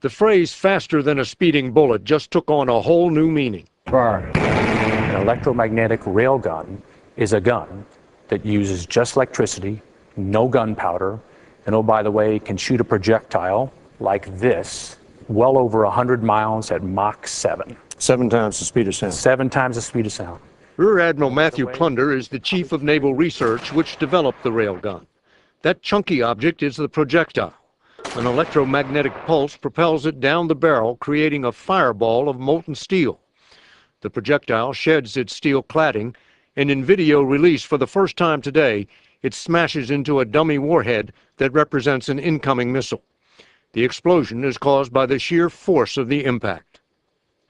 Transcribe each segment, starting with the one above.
The phrase faster than a speeding bullet just took on a whole new meaning. An electromagnetic railgun is a gun that uses just electricity, no gunpowder, and oh, by the way, can shoot a projectile like this, well over 100 miles at Mach 7. 7 times the speed of sound. 7 times the speed of sound. Rear Admiral Matthew Plunder is the chief of naval research which developed the railgun. That chunky object is the projectile. An electromagnetic pulse propels it down the barrel, creating a fireball of molten steel. The projectile sheds its steel cladding, and in video released for the first time today, it smashes into a dummy warhead that represents an incoming missile. The explosion is caused by the sheer force of the impact.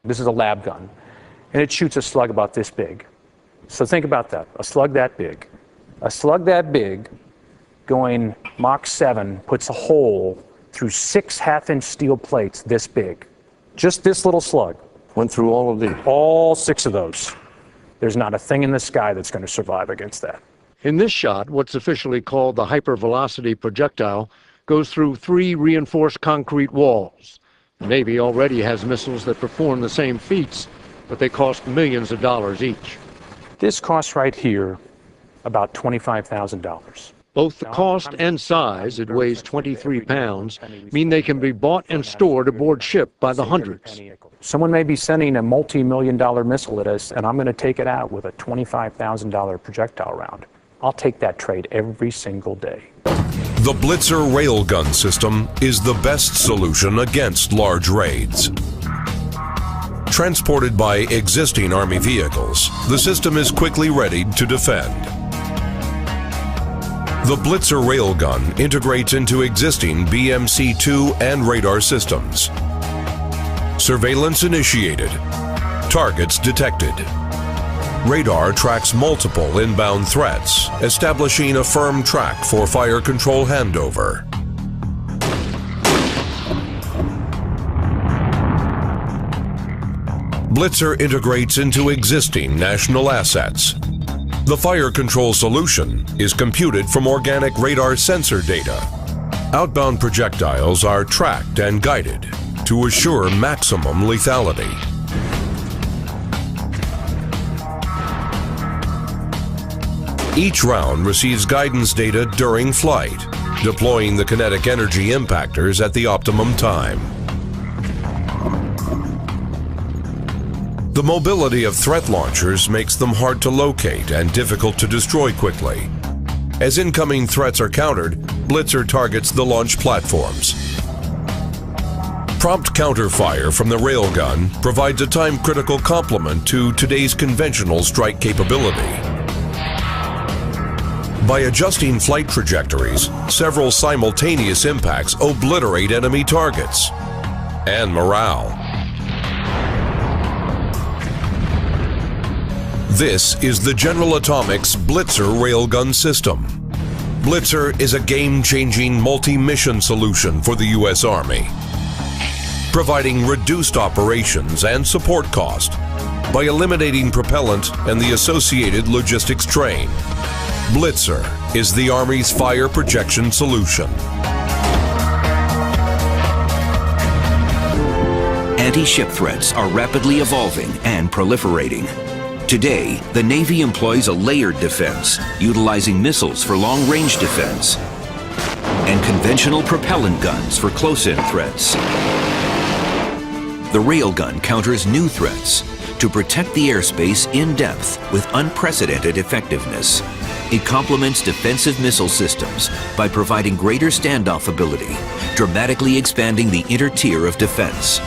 This is a lab gun, and it shoots a slug about this big. So think about that, a slug that big. A slug that big going Mach 7 puts a hole through 6 half-inch steel plates this big. Just this little slug. Went through all of these. All 6 of those. There's not a thing in the sky that's going to survive against that. In this shot, what's officially called the hypervelocity projectile goes through 3 reinforced concrete walls. The Navy already has missiles that perform the same feats, but they cost millions of dollars each. This costs right here about $25,000. Both the cost and size, it weighs 23 pounds, mean they can be bought and stored aboard ship by the hundreds. Someone may be sending a multi-million-dollar missile at us, and I'm going to take it out with a $25,000 projectile round. I'll take that trade every single day. The Blitzer railgun system is the best solution against large raids. Transported by existing Army vehicles, the system is quickly ready to defend. The Blitzer railgun integrates into existing BMC-2 and radar systems. Surveillance initiated. Targets detected. Radar tracks multiple inbound threats, establishing a firm track for fire control handover. Blitzer integrates into existing national assets. The fire control solution is computed from organic radar sensor data. Outbound projectiles are tracked and guided to assure maximum lethality. Each round receives guidance data during flight, deploying the kinetic energy impactors at the optimum time. The mobility of threat launchers makes them hard to locate and difficult to destroy quickly. As incoming threats are countered, Blitzer targets the launch platforms. Prompt counterfire from the railgun provides a time-critical complement to today's conventional strike capability. By adjusting flight trajectories, several simultaneous impacts obliterate enemy targets and morale. This is the General Atomics Blitzer railgun system. Blitzer is a game-changing multi-mission solution for the U.S. Army, providing reduced operations and support cost by eliminating propellant and the associated logistics strain. Blitzer is the Army's fire projection solution. Anti-ship threats are rapidly evolving and proliferating. Today, the Navy employs a layered defense, utilizing missiles for long-range defense and conventional propellant guns for close-in threats. The railgun counters new threats to protect the airspace in depth with unprecedented effectiveness. It complements defensive missile systems by providing greater standoff ability, dramatically expanding the inner tier of defense.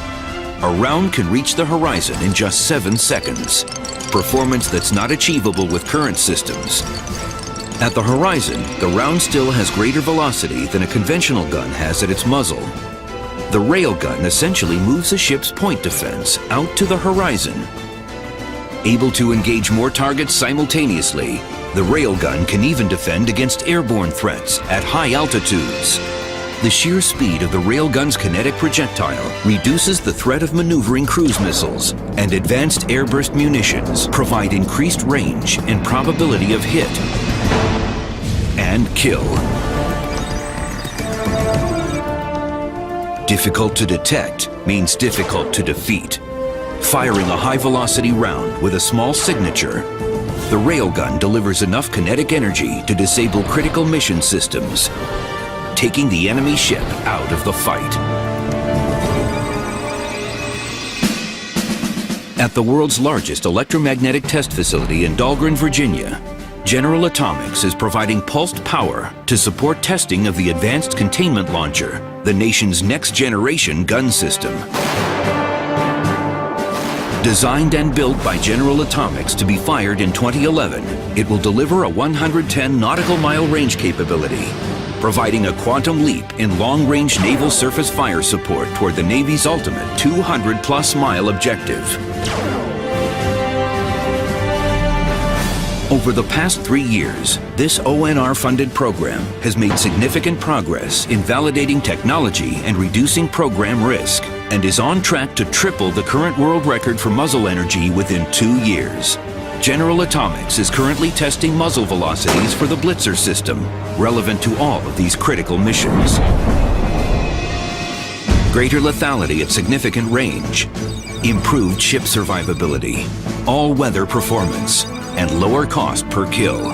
A round can reach the horizon in just 7 seconds, performance that's not achievable with current systems. At the horizon, the round still has greater velocity than a conventional gun has at its muzzle. The railgun essentially moves a ship's point defense out to the horizon. Able to engage more targets simultaneously, the railgun can even defend against airborne threats at high altitudes. The sheer speed of the railgun's kinetic projectile reduces the threat of maneuvering cruise missiles, and advanced airburst munitions provide increased range and probability of hit and kill. Difficult to detect means difficult to defeat. Firing a high-velocity round with a small signature, the railgun delivers enough kinetic energy to disable critical mission systems, taking the enemy ship out of the fight. At the world's largest electromagnetic test facility in Dahlgren, Virginia, General Atomics is providing pulsed power to support testing of the Advanced Containment Launcher, the nation's next-generation gun system. Designed and built by General Atomics to be fired in 2011, it will deliver a 110 nautical mile range capability, providing a quantum leap in long-range naval surface fire support toward the Navy's ultimate 200-plus mile objective. Over the past 3 years, this ONR-funded program has made significant progress in validating technology and reducing program risk, and is on track to triple the current world record for muzzle energy within 2 years. General Atomics is currently testing muzzle velocities for the Blitzer system, relevant to all of these critical missions. Greater lethality at significant range, improved ship survivability, all-weather performance, and lower cost per kill.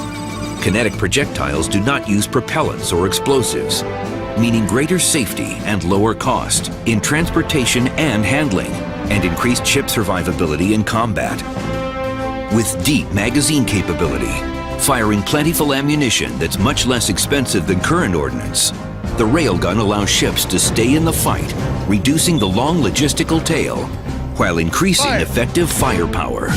Kinetic projectiles do not use propellants or explosives, meaning greater safety and lower cost in transportation and handling, and increased ship survivability in combat. With deep magazine capability, firing plentiful ammunition that's much less expensive than current ordnance, the railgun allows ships to stay in the fight, reducing the long logistical tail, while increasing effective firepower.